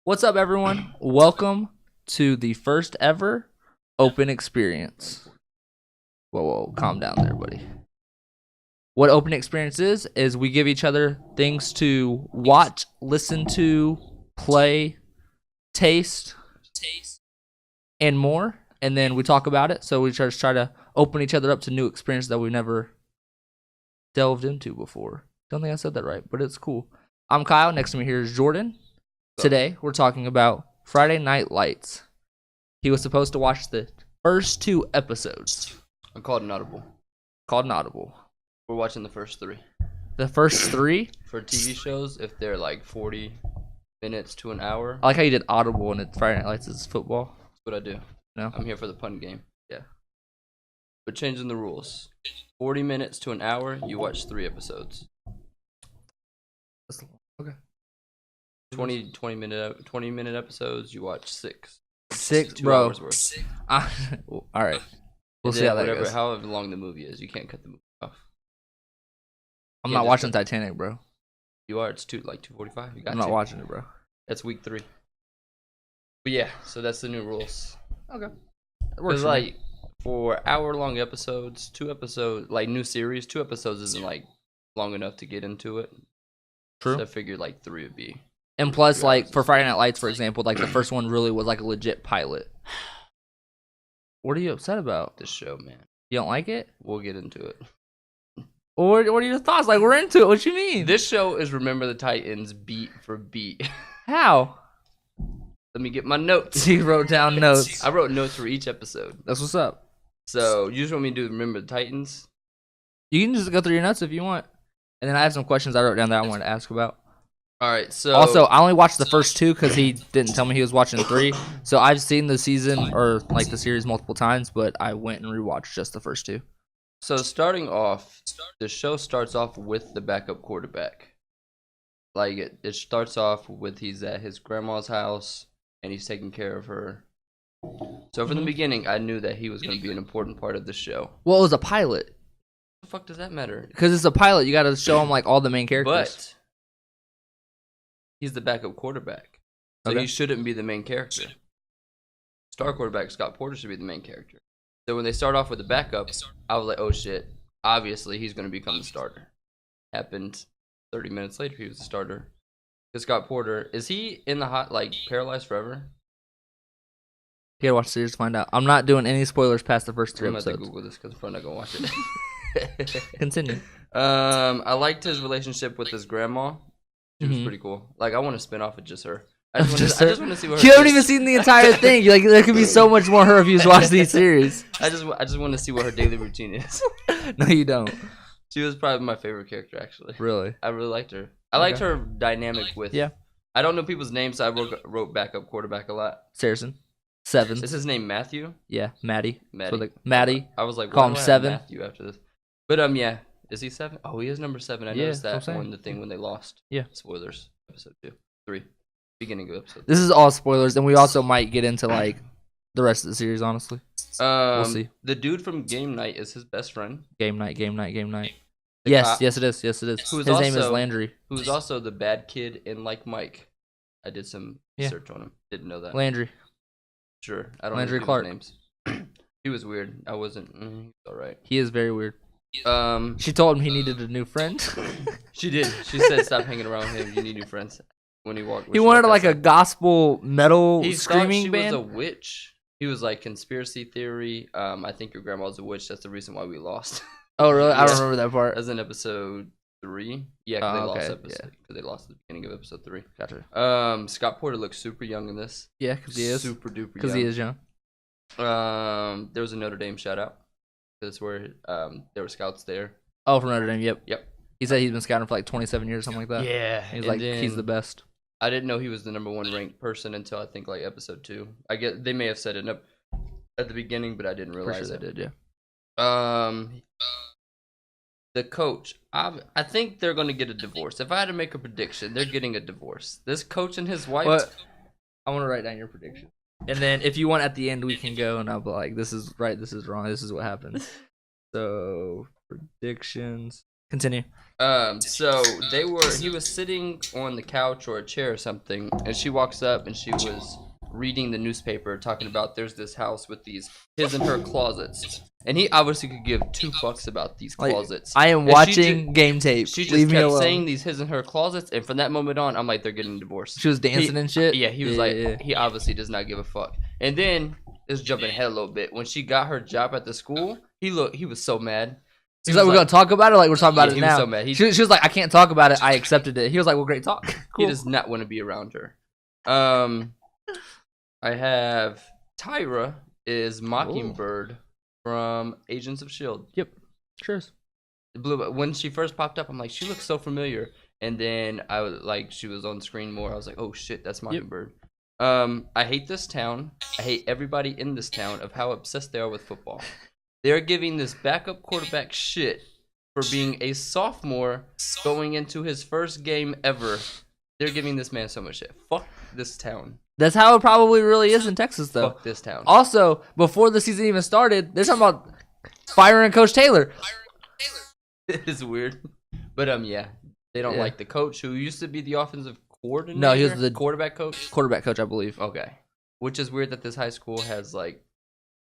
What's up, everyone? Welcome to the first ever open experience. Whoa, calm down there, buddy. What open experience is we give each other things to watch, listen to, play, taste, and more, and then we talk about it. So we just try to open each other up to new experiences that we've never delved into before. Don't think I said that right, but it's cool. I'm Kyle. Next to me here is Jordan. Today, we're talking about Friday Night Lights. He was supposed to watch the first 2 episodes. I called an audible. We're watching the first 3. The first 3? For TV shows, if they're like 40 minutes to an hour. I like how you did audible and Friday Night Lights is football. That's what I do. No? I'm here for the pun game. Yeah. But changing the rules. 40 minutes to an hour, you watch 3 episodes. Okay. 20 minute episodes, you watch 6. 6, 2 bro. hours worth. All right. We'll see how that goes. However long the movie is, you can't cut the movie off. I'm not watching Titanic, bro. You are. It's 2:45. You got I'm not watching it, bro. That's week 3. But yeah, so that's the new rules. Okay. Because like for hour-long episodes, 2 episodes, like new series, 2 episodes isn't like long enough to get into it. True. So I figured like 3 would be. And plus, like for Friday Night Lights, for example, like the first one really was like a legit pilot. What are you upset about? This show, man. You don't like it? We'll get into it. Or what are your thoughts? Like, we're into it. What you mean? This show is Remember the Titans beat for beat. How? Let me get my notes. He wrote down notes. I wrote notes for each episode. That's what's up. So you just want me to do Remember the Titans? You can just go through your notes if you want. And then I have some questions I wrote down that I wanted to ask about. All right, so also, I only watched the first 2 because he didn't tell me he was watching 3. So I've seen the season or like the series multiple times, but I went and rewatched just the first 2. So starting off, the show starts off with the backup quarterback. Like it starts off with he's at his grandma's house and he's taking care of her. So from the beginning, I knew that he was going to be an important part of the show. Well, it was a pilot. What the fuck does that matter? Because it's a pilot, you got to show him like all the main characters. But he's the backup quarterback, so he shouldn't be the main character. Star quarterback Scott Porter should be the main character. So when they start off with the backup, I was like, oh shit, obviously he's going to become the starter. Happened 30 minutes later, he was the starter. Because Scott Porter, is he in the hot, like, paralyzed forever? You gotta watch the series to find out. I'm not doing any spoilers past the first 3 episodes. I'm going to Google this because I'm probably not going to watch it. Continue. I liked his relationship with his grandma. She was pretty cool. Like, I want to spin off with just her. I just want to see what her. You haven't even seen the entire thing. You're like, there could be so much more her if you just watch these series. I just want to see what her daily routine is. No, you don't. She was probably my favorite character, actually. Really? I really liked her. I liked her dynamic with. Yeah. I don't know people's names, so I wrote backup quarterback a lot. Saracen. 7. Is his name Matthew? Yeah, Maddie. Maddie. Maddie. I was like, call him 7. Matthew after this. But yeah. Is he 7? Oh, he is number 7. I noticed that on the thing when they lost. Yeah. Spoilers. Episode 2. 3. Beginning of episode 3. This is all spoilers, and we also might get into like the rest of the series, honestly. We'll see. The dude from Game Night is his best friend. Game night. The Yes, cop, yes it is. His name is Landry. Who's also the bad kid in Like Mike. I did some research on him. Didn't know that. Landry. Sure. I don't Landry know Clark. names. He was weird. I wasn't. He's alright. He is very weird. She told him he needed a new friend. She did. She said, "Stop hanging around him. You need new friends." When he walked, he wanted like a gospel metal screaming band. He was a witch. He was like conspiracy theory. I think your grandma's a witch. That's the reason why we lost. Oh really? I don't remember that part. That's in episode 3. Yeah, because they lost at the beginning of episode 3. Gotcha. Scott Porter looks super young in this. Yeah, because he is super duper. Because he is young. There was a Notre Dame shout out. That's where there were scouts there. Oh, from Notre Dame. Yep. He said he's been scouting for like 27 years, something like that. Yeah. He's like, he's the best. I didn't know he was the number 1 ranked person until I think like episode 2. I get they may have said it at the beginning, but I didn't realize they did. Yeah. The coach, I think they're going to get a divorce. If I had to make a prediction, they're getting a divorce. This coach and his wife. What? I want to write down your prediction. And then if you want at the end, we can go and I'll be like, this is right, this is wrong, this is what happened. So, predictions. Continue. So he was sitting on the couch or a chair or something, and she walks up and she was reading the newspaper talking about there's this house with these his and her closets. And he obviously could give two fucks about these closets. I am watching game tape. She just kept saying these his and her closets, and from that moment on, I'm like, they're getting divorced. She was dancing and shit? Yeah, he was he obviously does not give a fuck. And then, just jumping ahead a little bit, when she got her job at the school, he was so mad. He's like, we're going to talk about it? Like, we're talking about it now. He was so mad. She was like, I can't talk about it. I accepted it. He was like, well, great talk. Cool. He does not want to be around her. I have Tyra is Mockingbird from Agents of S.H.I.E.L.D. Yep. Sure is. When she first popped up, I'm like, she looks so familiar. And then I was like, she was on screen more. I was like, oh shit, that's Mockingbird. Yep. I hate this town. I hate everybody in this town of how obsessed they are with football. They're giving this backup quarterback shit for being a sophomore going into his first game ever. They're giving this man so much shit. Fuck this town. That's how it probably really is in Texas, though. Fuck this town. Also, before the season even started, they're talking about firing Coach Taylor. It is weird. But, yeah. They don't like the coach who used to be the offensive coordinator. No, he was the quarterback coach. Quarterback coach, I believe. Okay. Which is weird that this high school has, like,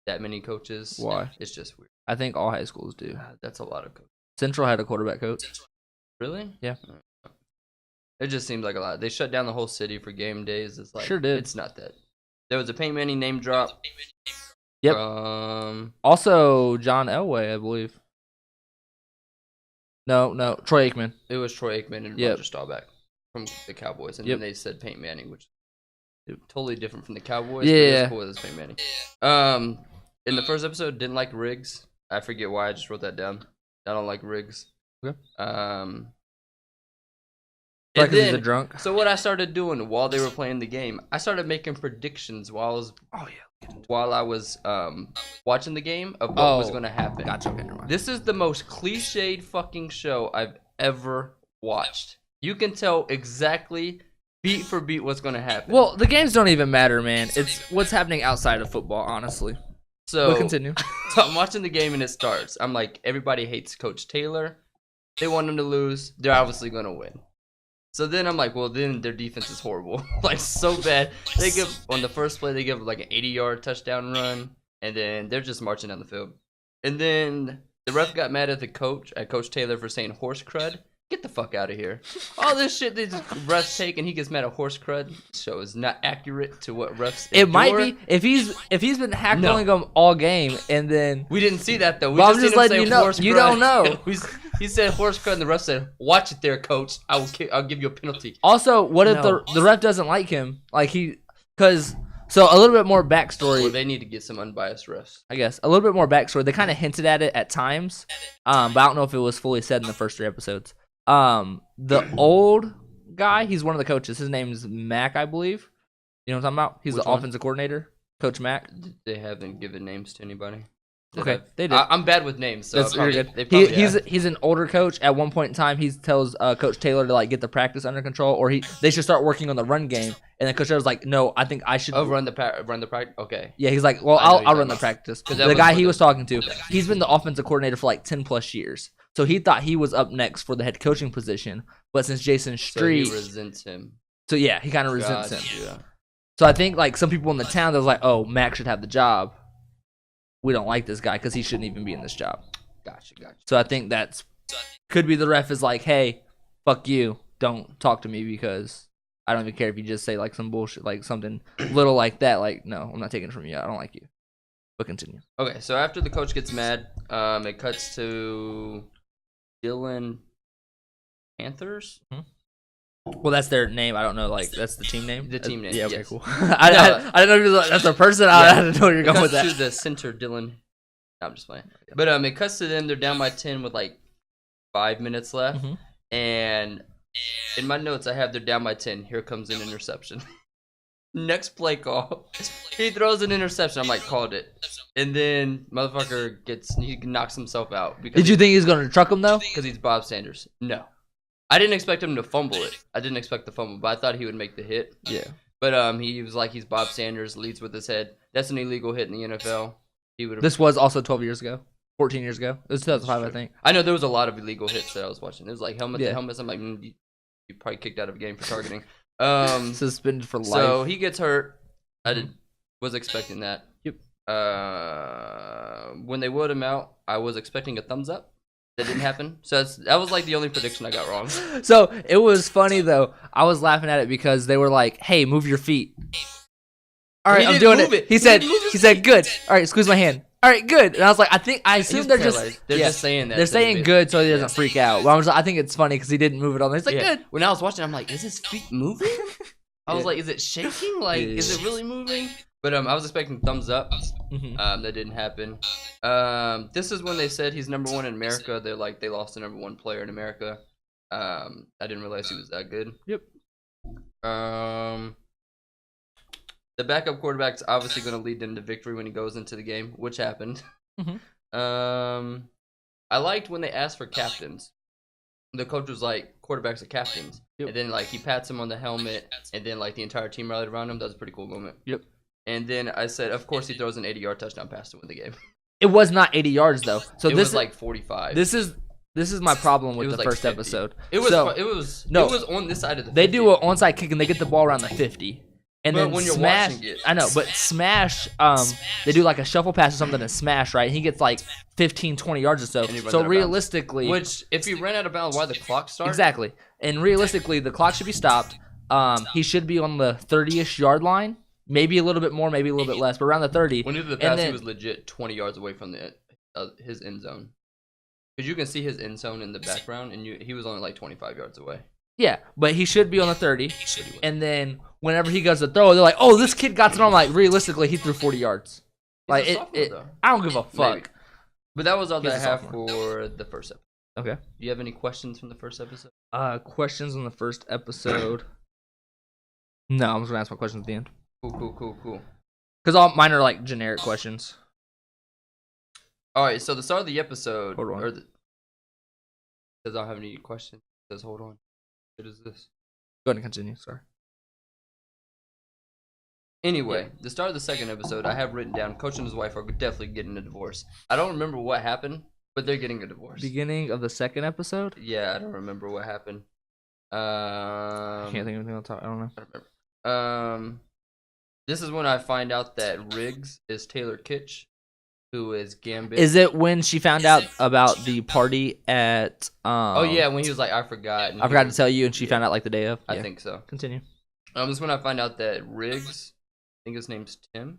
that many coaches. Why? It's just weird. I think all high schools do. That's a lot of coaches. Central had a quarterback coach. Really? Yeah. It just seems like a lot. They shut down the whole city for game days. It's like, sure did. It's not that. There was a Peyton Manning name drop. Yep. Also, John Elway, I believe. No, Troy Aikman. It was Troy Aikman and Roger Staubach from the Cowboys, and then they said Peyton Manning, which is totally different from the Cowboys. Yeah. But it was cool as Peyton Manning. In the first episode, didn't like Riggs. I forget why. I just wrote that down. I don't like Riggs. Okay. And then, he's a drunk. So what I started doing while they were playing the game, I started making predictions while I was watching the game of what was going to happen. Gotcha. Okay, never mind. This is the most cliched fucking show I've ever watched. You can tell exactly beat for beat what's going to happen. Well, the games don't even matter, man. It's what's happening outside of football, honestly. So we'll continue. So I'm watching the game and it starts. I'm like, everybody hates Coach Taylor. They want him to lose. They're obviously going to win. So then I'm like, well, then their defense is horrible. Like, so bad. They give, on the first play, they give like an 80-yard touchdown run. And then they're just marching down the field. And then the ref got mad at Coach Taylor for saying horse crud. Get the fuck out of here. All this shit they just refs take and he gets mad at horse crud. So it's not accurate to what refs endure. It might be if he's been hackling them all game and then we didn't see that though. We just seen him say horse crud. You don't know. He said horse crud and the ref said, "Watch it there, coach. I'll give you a penalty." Also, what if the ref doesn't like him? Like so a little bit more backstory. Well, they need to get some unbiased refs. I guess a little bit more backstory. They kind of hinted at it at times, but I don't know if it was fully said in the first 3 episodes. The old guy, he's one of the coaches. His name's Mac, I believe. You know what I'm talking about? He's the offensive coordinator, Coach Mac. They haven't given names to anybody. Okay, they did. I'm bad with names, so you're good. He's an older coach. At one point in time, he tells Coach Taylor to like get the practice under control, or they should start working on the run game. And then Coach Taylor's like, "No, I think I should." Oh, run the practice. Okay. Yeah, he's like, "Well, I'll run the practice." The guy he was talking to, he's been the offensive coordinator for like 10+ years. So he thought he was up next for the head coaching position, but since Jason Street, so he resents him. So yeah, he kind of resents him. Yeah. So I think like some people in the town, they're like, "Oh, Mac should have the job. We don't like this guy because he shouldn't even be in this job." Gotcha. So I think could be the ref is like, "Hey, fuck you, don't talk to me because I don't even care if you just say like some bullshit, like something little like that. Like, no, I'm not taking it from you. I don't like you." But continue. Okay, so after the coach gets mad, it cuts to Dylan Panthers. Well, that's their name. I don't know. Like, that's the team name? The team name. Yeah, okay, yes. Cool. I don't know if it was like, that's a person. Yeah. I didn't know where you're going with that. To the center, Dylan. No, I'm just playing. But it cuts to them. They're down by 10 with like 5 minutes left. Mm-hmm. And in my notes, I have they're down by 10. Here comes an interception. Next play call, he throws an interception. I'm like, called it. And then motherfucker he knocks himself out. Did you think he was going to truck him though? Because he's Bob Sanders. No. I didn't expect him to fumble it. I didn't expect the fumble, but I thought he would make the hit. Yeah. But he was like, he's Bob Sanders, leads with his head. That's an illegal hit in the NFL. This was also 12 years ago. 14 years ago. It was 2005, I think. I know there was a lot of illegal hits that I was watching. It was like helmet to helmets. I'm like, you probably kicked out of a game for targeting. Suspended for life. So he gets hurt. Was expecting that. Yep. When they wheeled him out, I was expecting a thumbs up. That didn't happen. So that was like the only prediction I got wrong. So it was funny though. I was laughing at it because they were like, "Hey, move your feet." All right, I'm doing it. He said, "Good." All right, squeeze my hand. All right, good. And I was like, I assume they're just saying that. They're saying good so he doesn't freak out. Well, I think it's funny because he didn't move it on. He's like, good. When I was watching, I'm like, is his feet moving? I was like, is it shaking? Like, is it really moving? But I was expecting thumbs up. That didn't happen. This is when they said he's number 1 in America. They're like, they lost the number 1 player in America. I didn't realize he was that good. Yep. The backup quarterback's obviously going to lead them to victory when he goes into the game, which happened. I liked when they asked for captains. The coach was like, quarterbacks are captains. And then like he pats him on the helmet, and then like the entire team rallied around him. That was a pretty cool moment. Yep. And then I said, of course he throws an 80-yard touchdown pass to win the game. It was not 80 yards though. So it was like 45. This is my problem with the like first 50. Episode. It was on this side of the 50. They do an onside kick and they get the ball around the 50. And but then when you're smash, watching it, I know, but smash, they do like a shuffle pass or something and smash, right? And he gets like 15, 20 yards or so. So realistically, which if he ran out of bounds, why the clock started? Exactly. And realistically, the clock should be stopped. He should be on the 30-ish yard line, maybe a little bit more, maybe a little bit less, but around the 30. When he did the pass, he was legit 20 yards away from his end zone. Because you can see his end zone in the background, and he was only like 25 yards away. Yeah, but he should be on the 30. And then whenever he goes to throw, they're like, "Oh, this kid got it on." Like realistically, he threw 40 yards. Like I don't give a fuck. Maybe. But that was all that I have for the first episode. Okay. Do you have any questions from the first episode? Questions on the first episode? No, I'm just gonna ask my questions at the end. Cool. Because all mine are like generic questions. All right. So the start of the episode. Hold on. Because I don't have any questions. It says hold on. What is this? Go ahead and continue. Sorry. Anyway, the start of the second episode, I have written down, Coach and his wife are definitely getting a divorce. I don't remember what happened, but they're getting a divorce. Beginning of the second episode? Yeah, I don't remember what happened. I can't think of anything else. I don't know. I don't remember. This is when I find out that Riggs is Taylor Kitsch, who is Gambit. Is it when she found out about the party at... oh, yeah, when he was like, I forgot. I forgot to tell you, and she found out like the day of? I think so. Continue. This is when I find out that Riggs, I think his name's Tim.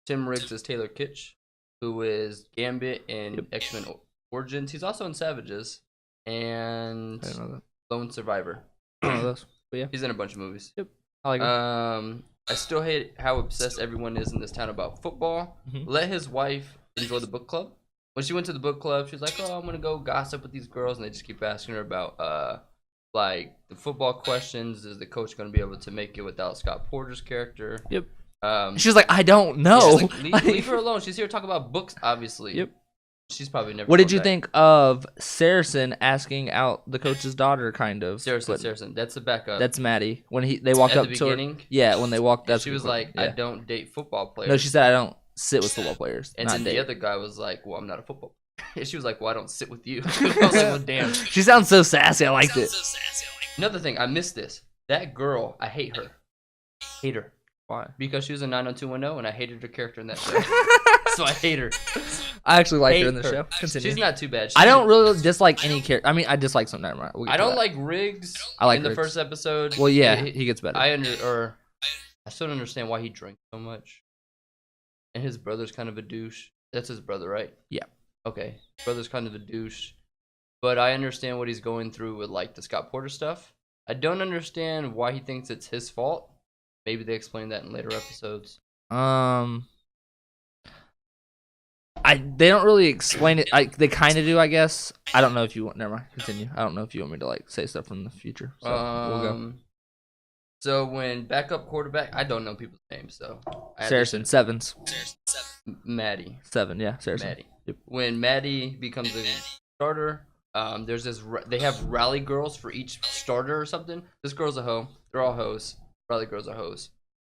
Tim Riggs is Taylor Kitsch, who is Gambit in X-Men Origins. He's also in Savages and I didn't know that. Lone Survivor. I don't know those, but yeah. He's in a bunch of movies. Yep. I like him. I still hate how obsessed everyone is in this town about football. Let his wife enjoy the book club. When she went to the book club, she was like, "Oh, I'm gonna go gossip with these girls," and they just keep asking her about like the football questions. Is the coach gonna be able to make it without Scott Porter's character? Yep. She's like, "I don't know." Yeah, like, leave her alone. She's here to talk about books, obviously. Yep. She's probably never. What did you think of Saracen asking out the coach's daughter? Kind of. Saracen. That's the backup. That's Maddie. When they walked up to her. Yeah, when they walked up. She was like, "I don't date football players." No, she said, "I don't sit with football players." And then the other guy was like, "Well, I'm not a football player." And she was like, "Well, I don't sit with you." I was like, "Well, damn." She sounds so sassy. I liked it. Another thing, I missed this. That girl, I hate her. Hate her. Why? Because she was a 90210, and I hated her character in that show. So I hate her. I actually like her in the show. Continue. She's not too bad. I don't really dislike any character. I mean, I dislike some. Never mind. I don't like Riggs. I like in the first episode. Well, yeah, he gets better. I still don't understand why he drinks so much. And his brother's kind of a douche. That's his brother, right? Yeah. Okay. His brother's kind of a douche. But I understand what he's going through with like the Scott Porter stuff. I don't understand why he thinks it's his fault. Maybe they explain that in later episodes. They don't really explain it. They kind of do, I guess. I don't know if you want. Never mind. Continue. I don't know if you want me to like say stuff from the future. So we'll go. So when backup quarterback, I don't know people's names. So Saracen Sevens. Maddie. 7. Yeah, Saracen. Maddie. Yep. When Maddie becomes a starter, there's this. They have rally girls for each starter or something. This girl's a hoe. They're all hoes. Rally girls are hoes.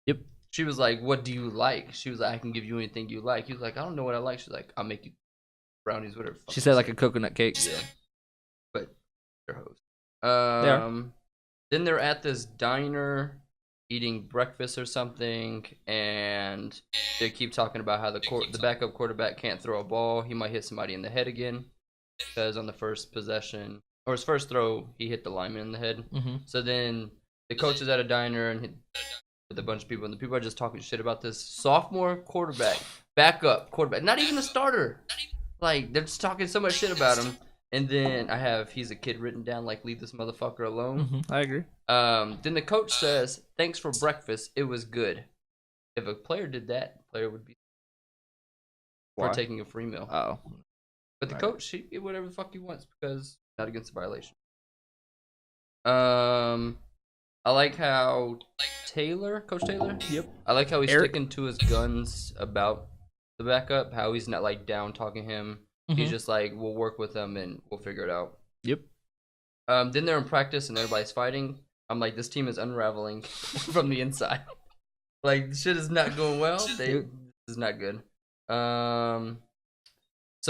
Yep. She was like, "What do you like?" She was like, "I can give you anything you like." He was like, "I don't know what I like." She's like, "I'll make you." brownies, whatever. She said like a coconut cake. Yeah, but they're hoes. They are. Then they're at this diner eating breakfast or something, and they keep talking about how the backup quarterback can't throw a ball. He might hit somebody in the head again because on the first possession or his first throw, he hit the lineman in the head. Mm-hmm. So then the coach is at a diner and with a bunch of people, and the people are just talking shit about this sophomore quarterback, backup quarterback, not even the starter. Like they're just talking so much shit about him. And then I have he's a kid written down, like leave this motherfucker alone. Mm-hmm. I agree. Then the coach says, "Thanks for breakfast. It was good." If a player did that, the player would be for taking a free meal. Oh, but the coach, he get whatever the fuck he wants because not against the violation. I like how Coach Taylor. Yep. I like how he's sticking to his guns about the backup. How he's not like down talking him. Mm-hmm. He's just like, we'll work with them and we'll figure it out. Yep. Then they're in practice and everybody's fighting. I'm like, this team is unraveling from the inside. Like, shit is not going well. This is not good. So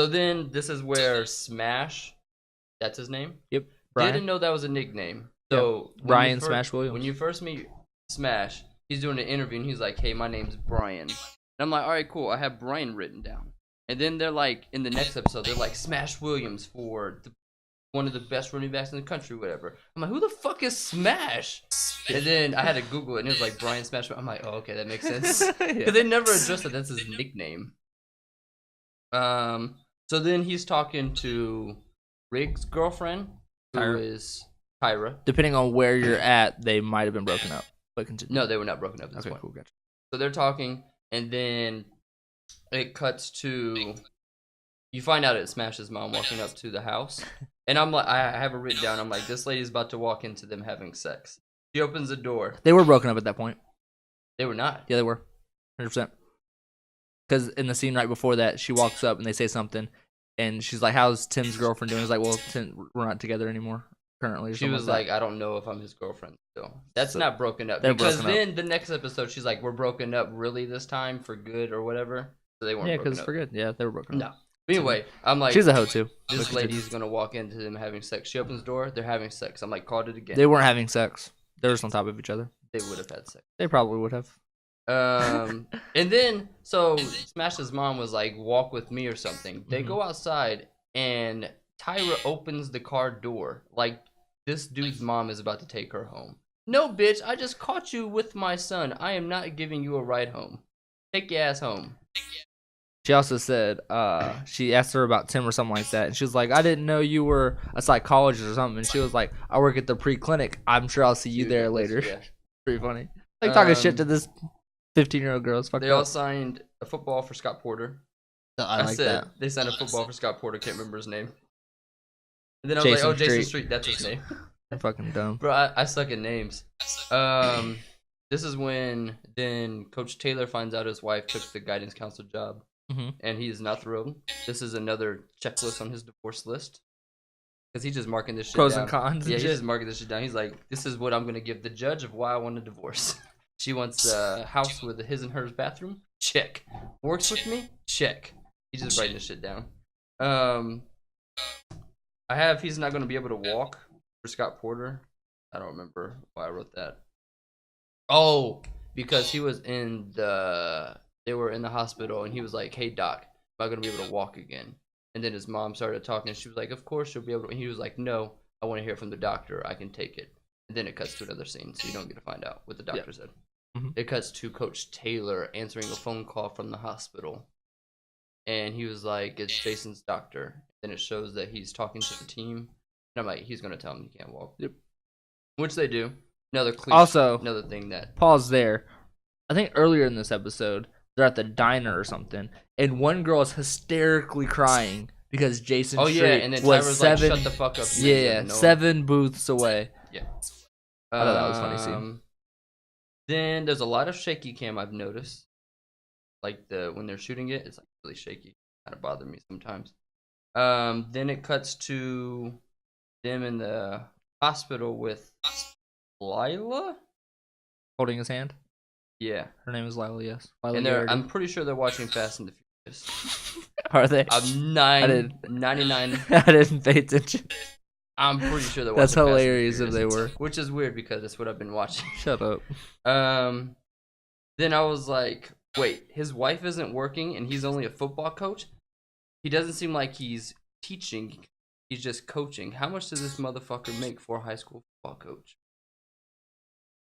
then this is where Smash, that's his name. Yep. Brian. Didn't know that was a nickname. So yep. Brian Smash Williams. When you first meet Smash, he's doing an interview and he's like, hey, my name's Brian. And I'm like, all right, cool. I have Brian written down. And then they're like, in the next episode, they're like, Smash Williams for one of the best running backs in the country, whatever. I'm like, who the fuck is Smash? And then I had to Google it, and it was like Brian Smash. I'm like, oh, okay, that makes sense. Because they never addressed that that's his nickname. So then he's talking to Riggs' girlfriend, who is Tyra. Depending on where you're at, they might have been broken up. But continue. No, they were not broken up at this point. Cool, gotcha. So they're talking, and then it cuts to you find out it's Smash's mom walking up to the house, and I'm like, I have it written down. I'm like, this lady's about to walk into them having sex. She opens the door. They were broken up at that point. They were not. Yeah, they were, 100%. Because in the scene right before that, she walks up and they say something, and she's like, "How's Tim's girlfriend doing?" He's like, "Well, Tim, we're not together anymore currently." She was like, "I don't know if I'm his girlfriend still." That's not broken up. They're because broken then up. The next episode, she's like, "We're broken up really this time for good or whatever." So they weren't. Yeah, because for good. Yeah, they were broken up. No. But anyway, I'm like, she's a hoe too. This lady's gonna walk into them having sex. She opens the door. They're having sex. I'm like, called it again. They weren't having sex. They were just on top of each other. They would have had sex. They probably would have. And then so Smash's mom was like, "Walk with me" or something. They go outside and Tyra opens the car door like this dude's mom is about to take her home. No, bitch, I just caught you with my son. I am not giving you a ride home. Take your ass home. She also said, she asked her about Tim or something like that, and she was like, "I didn't know you were a psychologist or something." And she was like, "I work at the pre-clinic. I'm sure I'll see you there later." Yeah. Pretty funny. Like talking shit to this 15-year-old girl. It's fucked They up. all signed a football for Scott Porter. I like that. They signed a football for Scott Porter. Can't remember his name. And then I was like, "Oh, Jason Street. That's his name." I'm fucking dumb. Bro, I suck at names. This is when then Coach Taylor finds out his wife took the guidance counselor job. And he is not thrilled. This is another checklist on his divorce list. Because he's just marking this shit Pros down. and cons. Yeah, he's just marking this shit down. He's like, this is what I'm going to give the judge of why I want a divorce. She wants a house with a his and hers bathroom? Check. Works with me? Check. He's just writing this shit down. He's not going to be able to walk for Scott Porter. I don't remember why I wrote that. Oh, because he was they were in the hospital, and he was like, "Hey, doc, am I going to be able to walk again?" And then his mom started talking, and she was like, "Of course you'll be able to." And he was like, "No, I want to hear from the doctor. I can take it." And then it cuts to another scene, so you don't get to find out what the doctor said. It cuts to Coach Taylor answering a phone call from the hospital. And he was like, "It's Jason's doctor." Then it shows that he's talking to the team. And I'm like, he's going to tell him he can't walk. Yep. Which they do. Another thing that... Pause there. I think earlier in this episode, they're at the diner or something, and one girl is hysterically crying because Jason Street and then was Tyra's like, "Shut the fuck up." 7 booths away. Yeah. I thought that was funny scene. Then there's a lot of shaky cam I've noticed. Like when they're shooting it, it's like really shaky. Kind of bothers me sometimes. Then it cuts to them in the hospital with Lila holding his hand. Yeah, her name is Lila. Yes, Lila and I'm pretty sure they're watching Fast and the Furious. Are they? I'm I didn't. 99. I didn't pay attention. I'm pretty sure they're That's watching Fast and hilarious if Furious, they were. which is weird because that's what I've been watching. Shut up. Then I was like, wait, his wife isn't working and he's only a football coach? He doesn't seem like he's teaching. He's just coaching. How much does this motherfucker make for a high school football coach?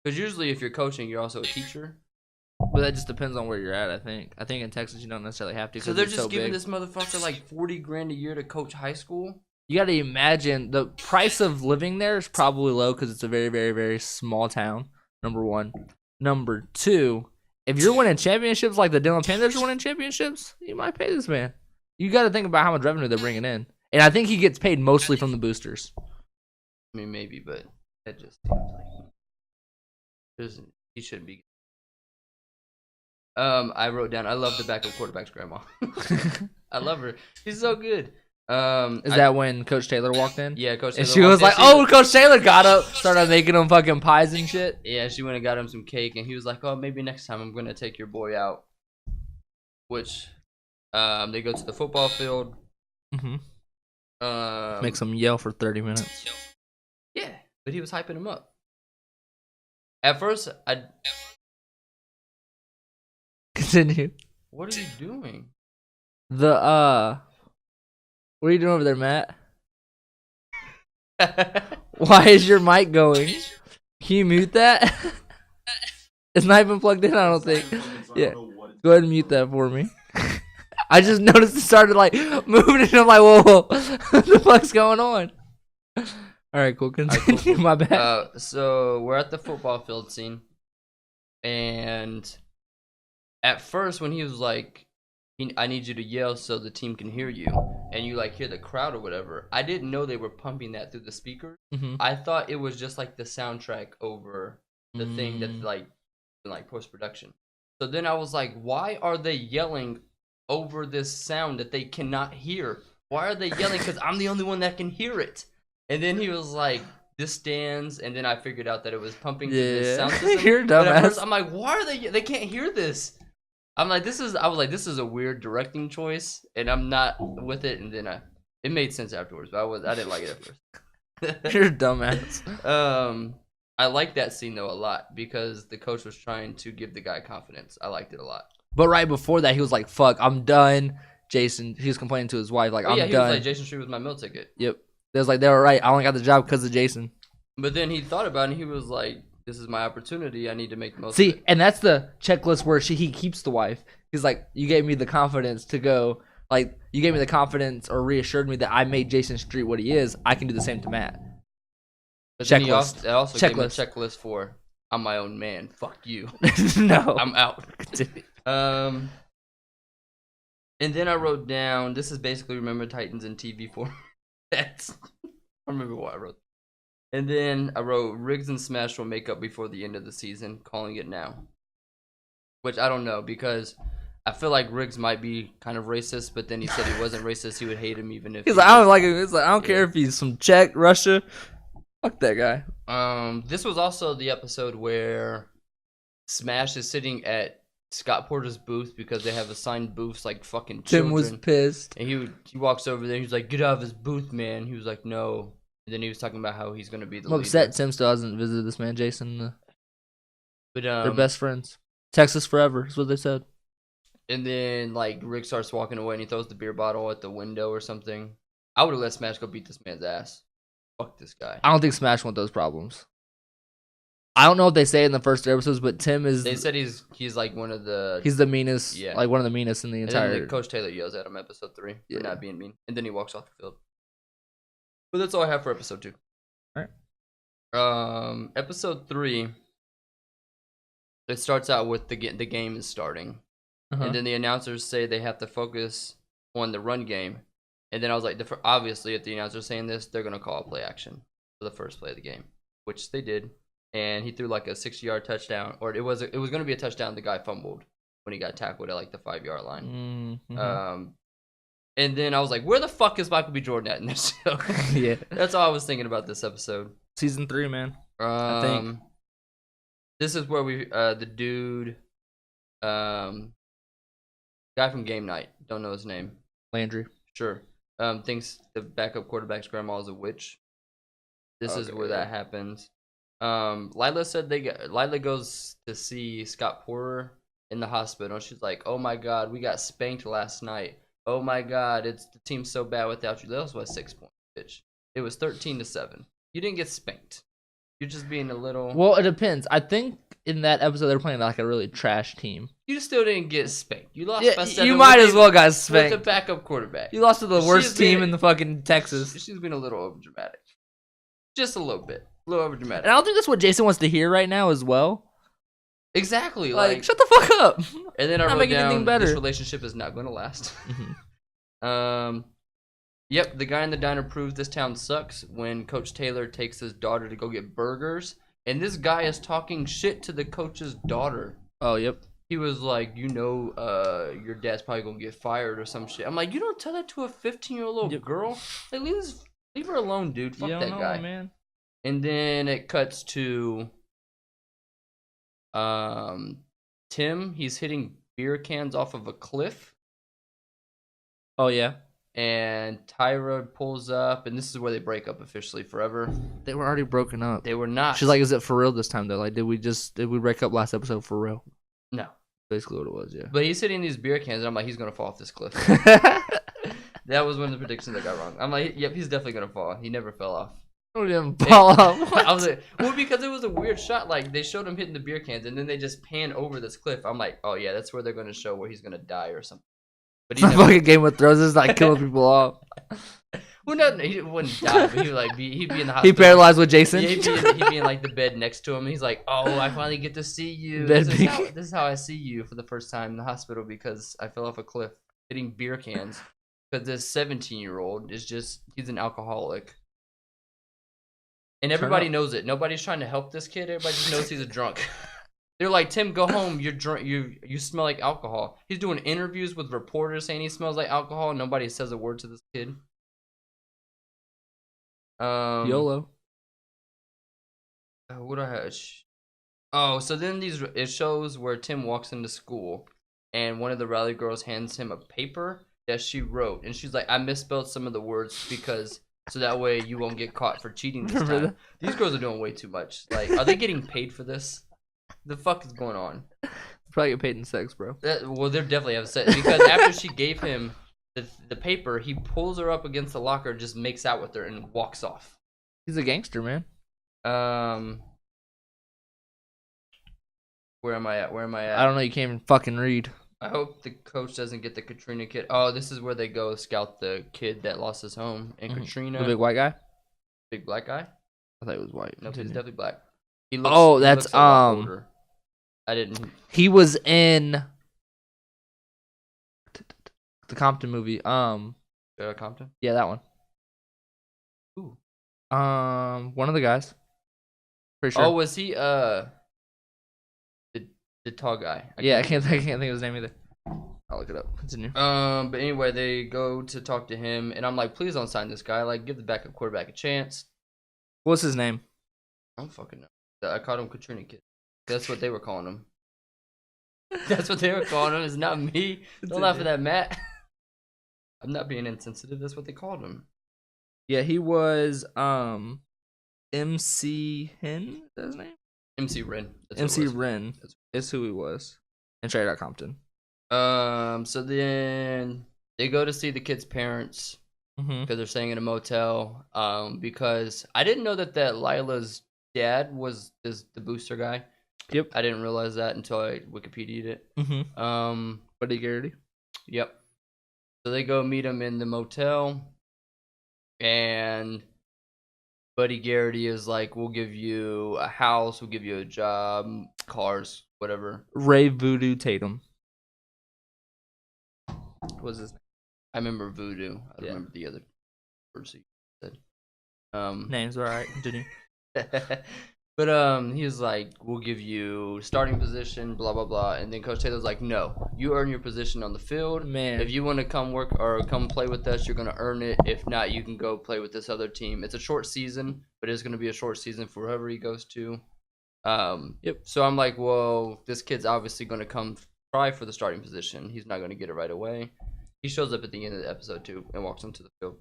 Because usually if you're coaching, you're also a teacher. But that just depends on where you're at, I think. I think in Texas you don't necessarily have to. So they're just giving this motherfucker like $40,000 a year to coach high school? You got to imagine the price of living there is probably low because it's a very, very, very small town, number one. Number two, if you're winning championships like the Dillon Panthers are winning championships, you might pay this man. You got to think about how much revenue they're bringing in. And I think he gets paid mostly from the boosters. I mean, maybe, but that just seems like he shouldn't be. I wrote down, I love the backup quarterback's grandma. I love her. She's so good. Is that when Coach Taylor walked in? Yeah, Coach Taylor. And she was like, "Oh, Coach Taylor got up, started making him fucking pies and shit." Yeah, she went and got him some cake, and he was like, "Oh, maybe next time I'm gonna take your boy out." Which, they go to the football field. Makes him yell for 30 minutes. Yeah, but he was hyping him up. At first, Continue. What are you doing? What are you doing over there, Matt? Why is your mic going? Can you mute that? It's not even plugged in, I don't think. Yeah. Go ahead and mute that for me. I just noticed it started like moving and I'm like, whoa, what the fuck's going on? Alright, cool. Continue. Cool. My bad. So we're at the football field scene. And at first when he was like, I need you to yell so the team can hear you, and you like hear the crowd or whatever, I didn't know they were pumping that through the speakers. I thought it was just like the soundtrack over the thing that's like post-production. So then I was like, why are they yelling over this sound that they cannot hear? Why are they yelling? Because I'm the only one that can hear it. And then he was like, this stands, and then I figured out that it was pumping through this sound system. You're dumbass. But at first I'm like, why are they can't hear this? I was like, this is a weird directing choice, and I'm not with it. And then it made sense afterwards, but I didn't like it at first. You're a dumbass. I liked that scene though a lot because the coach was trying to give the guy confidence. I liked it a lot. But right before that, he was like, "Fuck, I'm done." Jason, he was complaining to his wife, like, "I'm done." He was like, "Jason Street was my meal ticket." Yep. They was like, they were right. I only got the job because of Jason. But then he thought about it, and he was like, this is my opportunity. I need to make the most of it. And that's the checklist where he keeps the wife. He's like, you gave me the confidence to go. Like, you gave me the confidence or reassured me that I made Jason Street what he is. I can do the same to Matt. But then he also gave me a checklist for, I'm my own man. Fuck you. No. I'm out. And then I wrote down, this is basically Remember Titans in TV form. I remember what I wrote. And then I wrote, Riggs and Smash will make up before the end of the season, calling it now. Which I don't know, because I feel like Riggs might be kind of racist, but then he said he wasn't racist. He would hate him even if he's like, I don't like him. It's like, I don't care if he's from Czech, Russia. Fuck that guy. This was also the episode where Smash is sitting at Scott Porter's booth because they have assigned booths like fucking children. Tim was pissed. And he walks over there and he's like, get out of his booth, man. He was like, no. And then he was talking about how he's going to be the leader. I'm upset Tim still hasn't visited this man, Jason. But they're best friends. Texas forever is what they said. And then, like, Rick starts walking away and he throws the beer bottle at the window or something. I would have let Smash go beat this man's ass. Fuck this guy. I don't think Smash want those problems. I don't know what they say in the first episodes, but Tim is... They said he's like one of the... He's the meanest, like one of the meanest in the entire... And then Coach Taylor yells at him episode 3 for not being mean. And then he walks off the field. But that's all I have for episode 2. Alright. Episode 3, it starts out with the game is starting. And then the announcers say they have to focus on the run game. And then I was like, obviously, if the announcer's saying this, they're going to call a play action for the first play of the game, which they did. And he threw like a 60-yard touchdown, or it was going to be a touchdown. The guy fumbled when he got tackled at like the 5-yard line. And then I was like, where the fuck is Michael B. Jordan at in this show? Yeah. That's all I was thinking about this episode. Season 3, man. I think. This is where the dude, guy from Game Night, don't know his name. Landry. Sure. Thinks the backup quarterback's grandma is a witch. This is where that happens. Lila goes to see Scott Porter in the hospital. She's like, "Oh my God, we got spanked last night. Oh my God, the team's so bad without you." That was what 6 points, bitch. It was 13-7. You didn't get spanked. You're just being a little. Well, it depends. I think in that episode they're playing like a really trash team. You still didn't get spanked. You lost by 7. You might as well got spanked with the backup quarterback. You lost to the worst team in the fucking Texas. She's been a little overdramatic. Just a little bit. A little overdramatic. And I don't think that's what Jason wants to hear right now as well. Exactly. Like shut the fuck up. And then I wrote down, this relationship is not going to last. Yep, the guy in the diner proves this town sucks when Coach Taylor takes his daughter to go get burgers. And this guy is talking shit to the coach's daughter. Oh, yep. He was like, your dad's probably going to get fired or some shit. I'm like, you don't tell that to a 15-year-old girl? Like, leave her alone, dude. Fuck that guy. Man. And then it cuts to Tim. He's hitting beer cans off of a cliff. Oh, yeah. And Tyra pulls up, and this is where they break up officially forever. They were already broken up. They were not. She's like, "Is it for real this time though? Like, did we break up last episode for real?" No. Basically what it was, yeah. But he's hitting these beer cans, and I'm like, he's gonna fall off this cliff. That was one of the predictions I got wrong. I'm like, yep, he's definitely gonna fall. He never fell off. Oh, he didn't fall off. I was like, well, because it was a weird shot. Like they showed him hitting the beer cans, and then they just pan over this cliff. I'm like, oh yeah, that's where they're gonna show where he's gonna die or something. But he fucking Game of Thrones is like killing people off. Well, no, he wouldn't die, but he'd be in the hospital. He paralyzed with Jason. Yeah, he'd be in like the bed next to him. He's like, "Oh, I finally get to see you. This is how I see you for the first time in the hospital because I fell off a cliff hitting beer cans." Because this 17-year-old is he's an alcoholic, and everybody knows it. Nobody's trying to help this kid. Everybody just knows he's a drunk. They're like, "Tim, go home. You're drunk. You smell like alcohol." He's doing interviews with reporters saying he smells like alcohol. Nobody says a word to this kid. YOLO. What do I have? Oh, so then it shows where Tim walks into school, and one of the rally girls hands him a paper that she wrote, and she's like, "I misspelled some of the words because so that way you won't get caught for cheating this time." These girls are doing way too much. Like, are they getting paid for this? The fuck is going on? Probably get paid in sex, bro. Well, they're definitely having sex because after she gave him the paper, he pulls her up against the locker, just makes out with her, and walks off. He's a gangster, man. Where am I at? I don't know. You can't even fucking read. I hope the coach doesn't get the Katrina kid. Oh, this is where they go scout the kid that lost his home. And Katrina, the big white guy, big black guy. I thought he was white. No, he's definitely black. He looks, that's older. I didn't. He was in the Compton movie. Compton. Yeah, that one. Ooh. One of the guys. Pretty sure. Oh, was he the tall guy? I can't think of his name either. I'll look it up. Continue. But anyway, they go to talk to him, and I'm like, please don't sign this guy. Like, give the backup quarterback a chance. What's his name? I don't fucking know. I called him Katrina Kid. That's what they were calling him. That's what they were calling him. It's not me. Don't laugh at that, Matt. I'm not being insensitive. That's what they called him. Yeah, he was MC Hen. Is that his name? MC Ren. MC Ren is who he was. And Straight Outta Compton. So then they go to see the kid's parents because they're staying in a motel. Because I didn't know that Lila's dad was the booster guy. Yep. I didn't realize that until I Wikipedia'd it. Buddy Garrity. Yep. So they go meet him in the motel, and Buddy Garrity is like, "We'll give you a house, we'll give you a job, cars, whatever." Ray Voodoo Tatum. What was his name? I remember Voodoo. I don't remember the other words he said. Names are alright. Continue. But he was like, "We'll give you starting position, blah blah blah," and then Coach Taylor's like, "No, you earn your position on the field. Man, if you want to come work or come play with us, you're gonna earn it. If not, you can go play with this other team. It's a short season, but it's gonna be a short season for whoever he goes to." Yep. So I'm like, well, this kid's obviously gonna come try for the starting position. He's not gonna get it right away. He shows up at the end of the episode too and walks onto the field.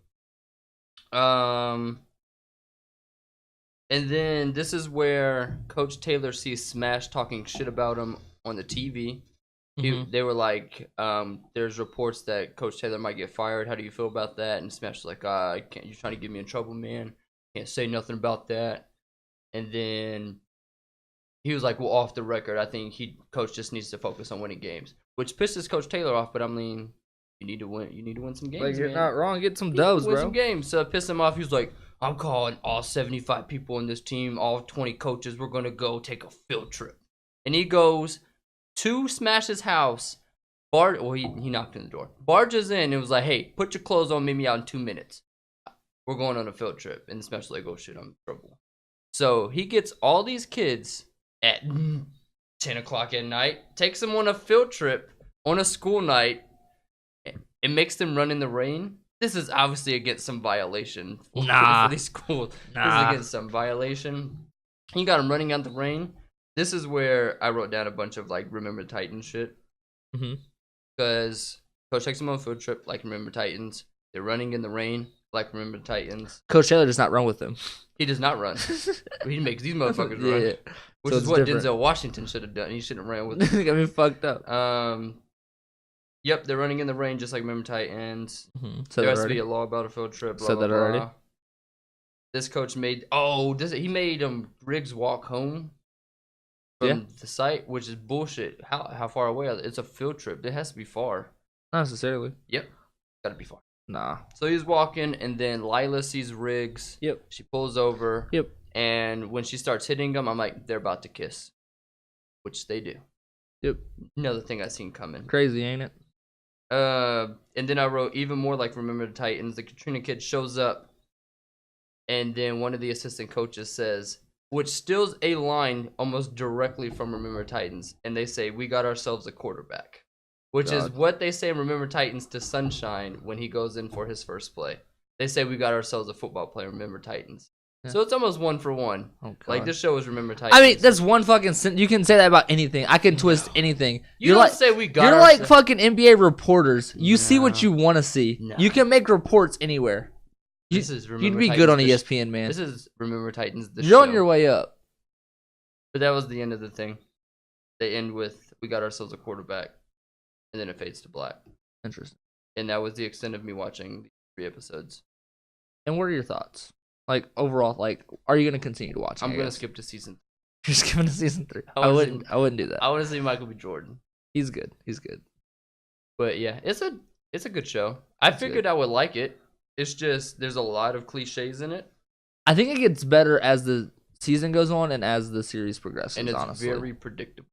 And then this is where Coach Taylor sees Smash talking shit about him on the TV. They were like, there's reports that Coach Taylor might get fired. How do you feel about that? And Smash was like, I can't. You're trying to get me in trouble, man. Can't say nothing about that. And then he was like, well, off the record, I think Coach just needs to focus on winning games, which pisses Coach Taylor off. But I mean, you need to win. You need to win some games. Like, you're man. not wrong. Get some dubs, win bro. Some games. So it pissed him off. He was like, I'm calling all 75 people in this team, all 20 coaches. We're gonna go take a field trip. And he goes to Smash's house. He knocked on the door. Barges in and was like, hey, put your clothes on, meet me out in 2 minutes. We're going on a field trip. And Smash was like, oh shit, I'm in trouble. So he gets all these kids at 10 o'clock at night, takes them on a field trip on a school night, and makes them run in the rain. This is obviously against some violation for these schools. This is against some violation. He got them running out the rain. This is where I wrote down a bunch of like Remember Titans shit. Because Coach takes them on a field trip like Remember Titans. They're running in the rain like Remember Titans. Coach Taylor does not run with them. He does not run. He makes these motherfuckers run. Yeah. Which so is what different. Denzel Washington should have done. He shouldn't have ran with them. Got me fucked up. Yep, they're running in the rain just like Remember Titans. So there has to be a law about a field trip. Blah, Said that already. Blah. This coach made he made Riggs walk home from the site, which is bullshit. How far away? It's a field trip. It has to be far. Not necessarily. Yep, gotta be far. Nah. So he's walking, and then Lila sees Riggs. Yep. She pulls over. Yep. And when she starts hitting him, I'm like, they're about to kiss, which they do. Yep. Another thing I seen coming. Crazy, ain't it? And then I wrote even more like Remember the Titans. The Katrina kid shows up, and then one of the assistant coaches says, which steals a line almost directly from Remember Titans, and they say, we got ourselves a quarterback. Which is what they say in Remember Titans to Sunshine when he goes in for his first play. They say we got ourselves a football player, Remember Titans. Yeah. So it's almost 1-for-1. Oh, like this show is Remember Titans. I mean, that's one fucking. You can say that about anything. I can twist anything. You're like, say we got. You're like fucking NBA reporters. You see what you want to see. You can make reports anywhere. You'd be good on ESPN, man. This is Remember Titans. You're on your way up. But that was the end of the thing. They end with we got ourselves a quarterback. And then it fades to black. Interesting. And that was the extent of me watching the 3 episodes. And what are your thoughts? Like, overall, like, are you going to continue to watch? I'm going to skip to season 3. You're skipping to season 3. I wouldn't do that. I want to see Michael B. Jordan. He's good. But yeah, it's a good show. I figured I would like it. It's just, there's a lot of cliches in it. I think it gets better as the season goes on and as the series progresses, and it's honestly. very predictable.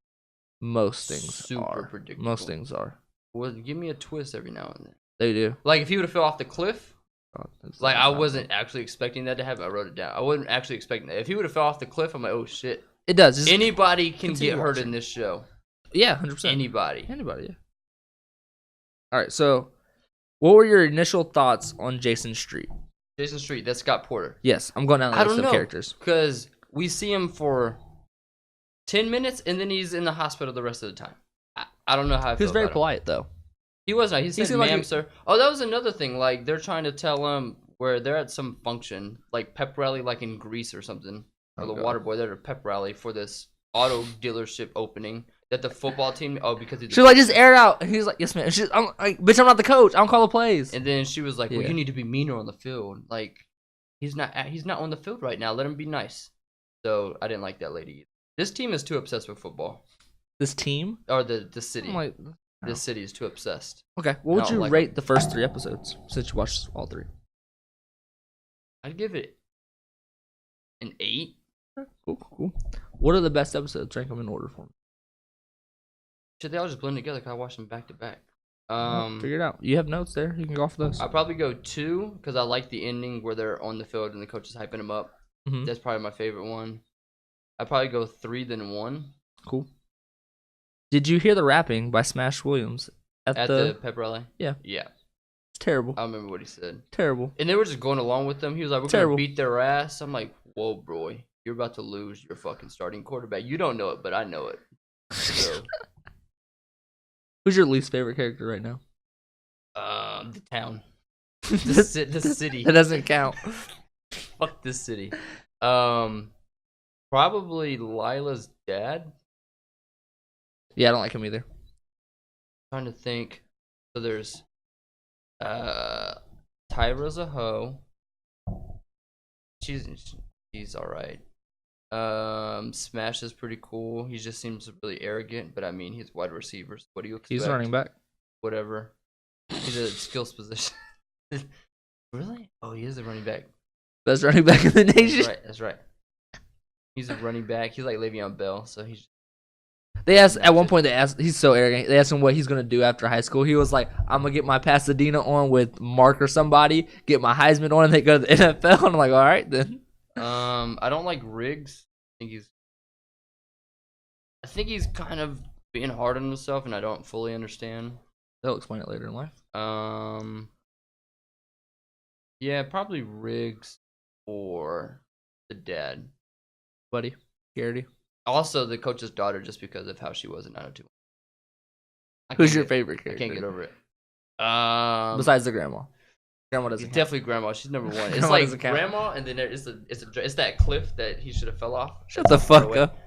Most things super predictable. Most things are. Well, give me a twist every now and then. They do. Like if he would have fell off the cliff, like I wasn't actually expecting that to happen. I wrote it down. I wasn't actually expecting that. If he would have fell off the cliff, I'm like, oh shit. It does. Just anybody can get hurt in this show. Yeah, 100%. Anybody. Yeah. All right. So, what were your initial thoughts on Jason Street? Jason Street. That's Scott Porter. Yes, I'm going down the list of characters because we see him for 10 minutes, and then he's in the hospital the rest of the time. I don't know how I feel. He was very polite, though. He was not. He said, ma'am, sir. Oh, that was another thing. Like, they're trying to tell him where they're at some function, like pep rally, like in Greece or something. Or the water boy, they're at a pep rally for this auto dealership opening that the football team, because he's she's like, just air it out. And he's like, yes, man. I'm like, bitch, I'm not the coach. I don't call the plays. And then she was like, well, you need to be meaner on the field. Like, he's not on the field right now. Let him be nice. So I didn't like that lady either. This team is too obsessed with football. This team? Or the city. I'm like, this city is too obsessed. Okay. What would you rate the first 3 episodes since you watched all 3? I'd give it an 8. Cool. What are the best episodes? Rank them in order for me. Shit, they all just blend together because I watched them back to back. Figure it out. You have notes there. You can go off those. I'd probably go 2 because I like the ending where they're on the field and the coach is hyping them up. Mm-hmm. That's probably my favorite one. I'd probably go 3 then 1. Cool. Did you hear the rapping by Smash Williams at the pep rally? Yeah. Yeah. It's terrible. I remember what he said. Terrible. And they were just going along with them. He was like, we're going to beat their ass. I'm like, whoa, bro. You're about to lose your fucking starting quarterback. You don't know it, but I know it. So. Who's your least favorite character right now? No, the town. The city. That doesn't count. Fuck this city. Probably Lila's dad. Yeah, I don't like him either. Trying to think. So there's Tyra's a hoe. She's alright. Smash is pretty cool. He just seems really arrogant, but I mean he's wide receiver. So what do you expect? He's running back. Whatever. He's a skills position. Really? Oh, he is a running back. Best running back in the nation. That's right. He's a running back. He's like Le'Veon Bell, so he's. They asked at one point. He's so arrogant. They asked him what he's gonna do after high school. He was like, "I'm gonna get my Pasadena on with Mark or somebody, get my Heisman on, and they go to the NFL." And I'm like, "All right then." I don't like Riggs. I think he's kind of being hard on himself, and I don't fully understand. They'll explain it later in life. Yeah, probably Riggs or the dad, buddy, Garrity. Also, the coach's daughter, just because of how she was in 902. Who's your favorite character? I can't get over it. Besides the grandma. Grandma doesn't count. Definitely grandma. She's number one. It's like grandma, and then it's that cliff that he should have fell off. Shut the fuck up.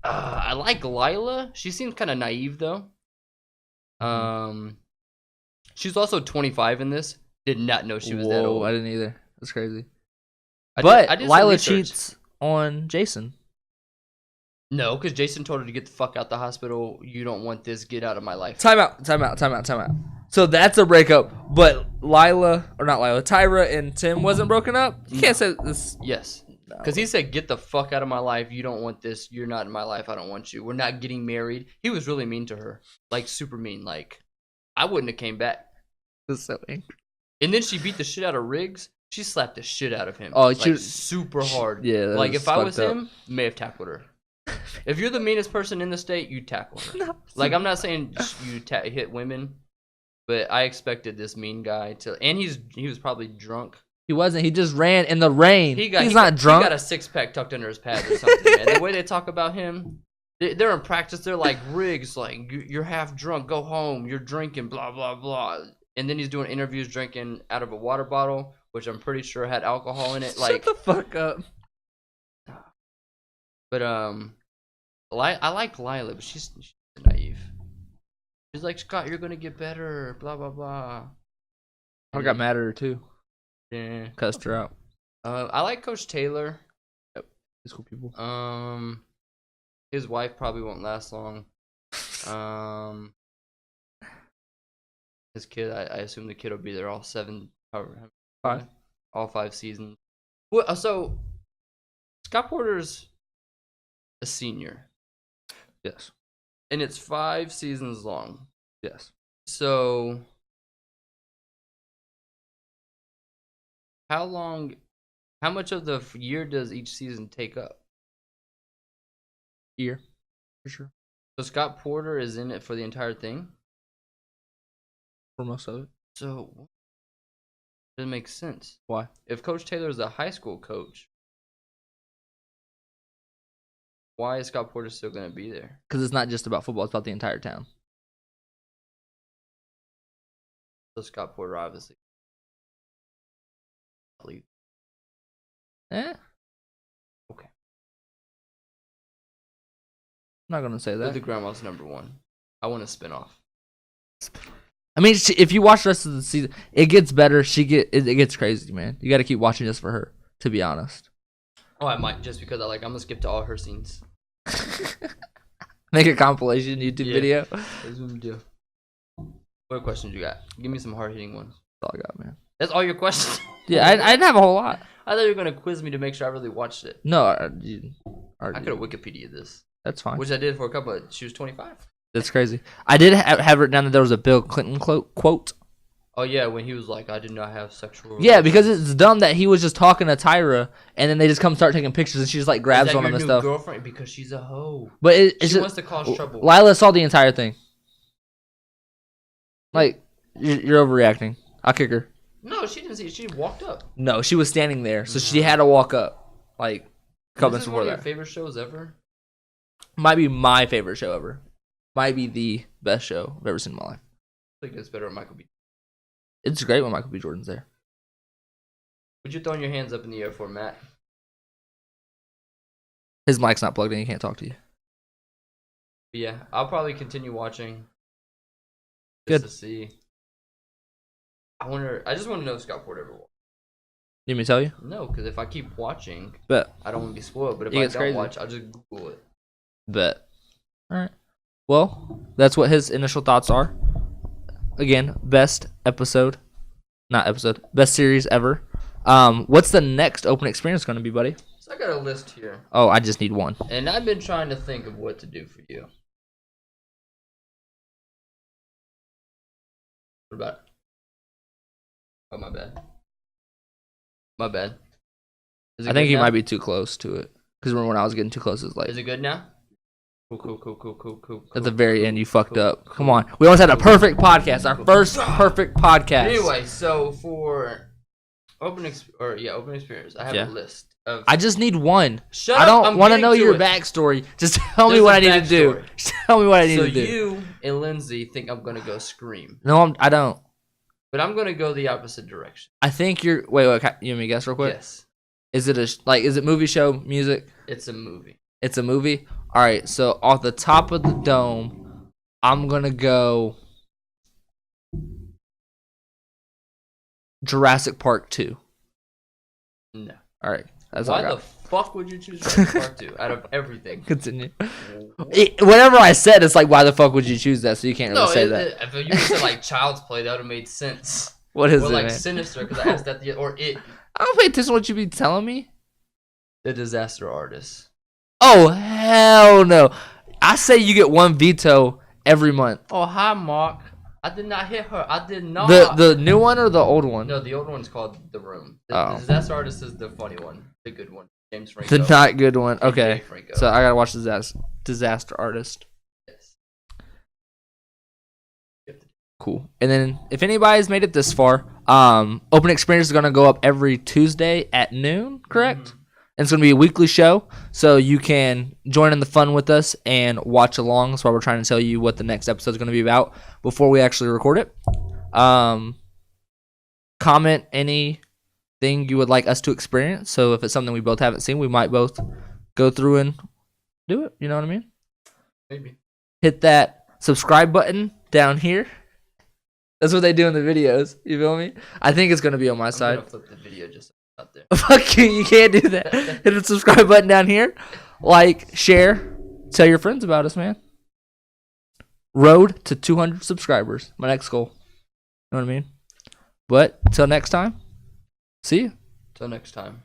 I like Lila. She seems kind of naive though. She's also 25 in this. Did not know she was that old. I didn't either. That's crazy. I did Lila cheats on Jason. No, because Jason told her to get the fuck out the hospital. You don't want this. Get out of my life. Time out. So that's a breakup. But Tyra and Tim wasn't broken up? You can't say this. Yes. Because he said, get the fuck out of my life. You don't want this. You're not in my life. I don't want you. We're not getting married. He was really mean to her. Like, super mean. Like, I wouldn't have came back. That's so angry. And then she beat the shit out of Riggs. She slapped the shit out of him. Oh, like, super hard. Yeah. Like, if I was him, may have tackled her. If you're the meanest person in the state, you tackle her. No. Like, I'm not saying you hit women, but I expected this mean guy to. And he was probably drunk. He wasn't. He just ran in the rain. He's not drunk. He got a 6-pack tucked under his pants or something, man. The way they talk about him, they're in practice. They're like, Riggs, like, you're half drunk. Go home. You're drinking, blah, blah, blah. And then he's doing interviews drinking out of a water bottle, which I'm pretty sure had alcohol in it. Like, shut the fuck up. But, I like Lila, but she's naive. She's like, Scott, you're going to get better, blah, blah, blah. I got mad at her, too. Yeah. Cussed her out. I like Coach Taylor. Yep. He's cool people. His wife probably won't last long. His kid, I assume the kid will be there all 5. All 5 seasons. Well, so Scott Porter's a senior. Yes. And it's 5 seasons long. Yes. So how much of the year does each season take up? Year, for sure. So Scott Porter is in it for the entire thing? For most of it. So doesn't make sense. Why? If Coach Taylor is a high school coach, why is Scott Porter still going to be there? Because it's not just about football. It's about the entire town. So Scott Porter obviously. Leave. Eh? Okay. I'm not going to say that. But the grandma's number 1. I want a spinoff. I mean, if you watch the rest of the season, it gets better. It gets crazy, man. You got to keep watching just for her, to be honest. Oh, I might, just because I'm going to skip to all her scenes. Make a compilation YouTube video. That's what I'm do. What questions you got? Give me some hard-hitting ones. That's all I got, man. That's all your questions? Yeah, I didn't have a whole lot. I thought you were going to quiz me to make sure I really watched it. No. I could have Wikipedia this. That's fine. Which I did for a couple of... She was 25. That's crazy. I did have written down that there was a Bill Clinton quote. Oh, yeah, when he was like, I did not have sexual... Yeah, because it's dumb that he was just talking to Tyra, and then they just come start taking pictures, and she just, like, grabs on him and stuff. Girlfriend? Because she's a hoe. But she wants to cause trouble. Lila saw the entire thing. Like, you're overreacting. I'll kick her. No, she didn't see it. She walked up. No, she was standing there, so she had to walk up. Like, a couple minutes before that. Is this one of your favorite shows ever? Might be my favorite show ever. Might be the best show I've ever seen in my life. I think it's better than Michael B. It's great when Michael B. Jordan's there. Would you throw your hands up in the air for Matt? His mic's not plugged in. He can't talk to you. Yeah, I'll probably continue watching. Good. To see. I just want to know if Scott Porter ever won. You want me to tell you? No, because if I keep watching, Bet. I don't want to be spoiled. But if It I gets don't crazy. watch, I'll just Google it. Bet. All right. Well, that's what his initial thoughts are. Again, best series ever. What's the next open experience going to be, buddy? So I got a list here. Oh, I just need one. And I've been trying to think of what to do for you. What about it? Oh, my bad. My bad. I think you might be too close to it. Because remember when I was getting too close, it's like... Is it good now? Cool. At the very end, you fucked up. Come on. We almost had a perfect podcast. Our first perfect podcast. Anyway, so for open experience, I have a list of... I just need one. Shut up. I don't want to know your backstory. Just tell me what I need to do. Just tell me what I need to do. So you and Lindsay think I'm going to go Scream. No, I don't. But I'm going to go the opposite direction. I think you're... Wait. You want me to guess real quick? Yes. Is it is it movie, show, music? It's a movie. It's a movie? All right. So off the top of the dome, I'm going to go Jurassic Park 2. No. All right. That's Why all I the fuck would you choose Jurassic Park 2 out of everything? Continue. Whatever I said, it's like, why the fuck would you choose that? So you can't really say that. If you said like Child's Play, that would have made sense. What is or it, like man? Sinister, because I asked that or It. I don't pay attention to what you be telling me. The Disaster Artist. Oh, hell no. I say you get one veto every month. Oh, hi, Mark. I did not hit her. I did not. The new one or the old one? No, the old one's called The Room. Oh. The Disaster Artist is the funny one. The good one. James Franco. The not good one. Okay. James Franco. So I gotta watch Disaster Artist. Yes. Cool. And then if anybody's made it this far, Open Experience is gonna go up every Tuesday at noon, correct? Mm-hmm. And it's gonna be a weekly show, so you can join in the fun with us and watch along. That's why we're trying to tell you what the next episode is gonna be about before we actually record it. Comment anything you would like us to experience. So if it's something we both haven't seen, we might both go through and do it. You know what I mean? Maybe. Hit that subscribe button down here. That's what they do in the videos. You feel me? I think it's gonna be on my side. I'm gonna flip the video just out there. Fuck you! You can't do that. Hit the subscribe button down here. Like, share, tell your friends about us, man. Road to 200 subscribers. My next goal. You know what I mean? But till next time. See you. Till next time.